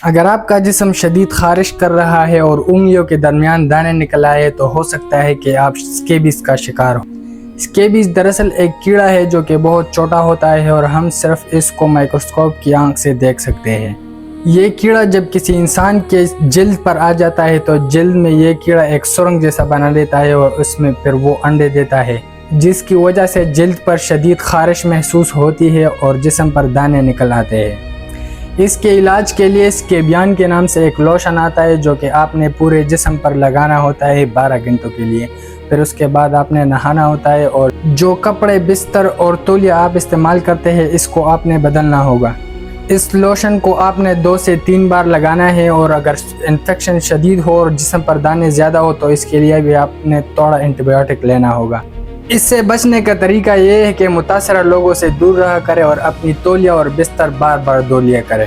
اگر آپ کا جسم شدید خارش کر رہا ہے اور انگلیوں کے درمیان دانے نکل آئے تو ہو سکتا ہے کہ آپ اسکیبیز کا شکار ہو۔ اسکیبیز دراصل ایک کیڑا ہے جو کہ بہت چھوٹا ہوتا ہے اور ہم صرف اس کو مائکروسکوپ کی آنکھ سے دیکھ سکتے ہیں۔ یہ کیڑا جب کسی انسان کے جلد پر آ جاتا ہے تو جلد میں یہ کیڑا ایک سرنگ جیسا بنا دیتا ہے اور اس میں پھر وہ انڈے دیتا ہے، جس کی وجہ سے جلد پر شدید خارش محسوس ہوتی ہے اور جسم پر دانے نکل آتے ہیں۔ اس کے علاج کے لیے اسکیبیان کے نام سے ایک لوشن آتا ہے جو کہ آپ نے پورے جسم پر لگانا ہوتا ہے 12 گھنٹوں کے لیے، پھر اس کے بعد آپ نے نہانا ہوتا ہے اور جو کپڑے، بستر اور تولیہ آپ استعمال کرتے ہیں اس کو آپ نے بدلنا ہوگا۔ اس لوشن کو آپ نے 2 سے 3 بار لگانا ہے اور اگر انفیکشن شدید ہو اور جسم پر دانے زیادہ ہو تو اس کے لیے بھی آپ نے تھوڑا اینٹی بایوٹک لینا ہوگا۔ اس سے بچنے کا طریقہ یہ ہے کہ متاثرہ لوگوں سے دور رہا کرے اور اپنی تولیہ اور بستر بار بار دھو لیا کرے۔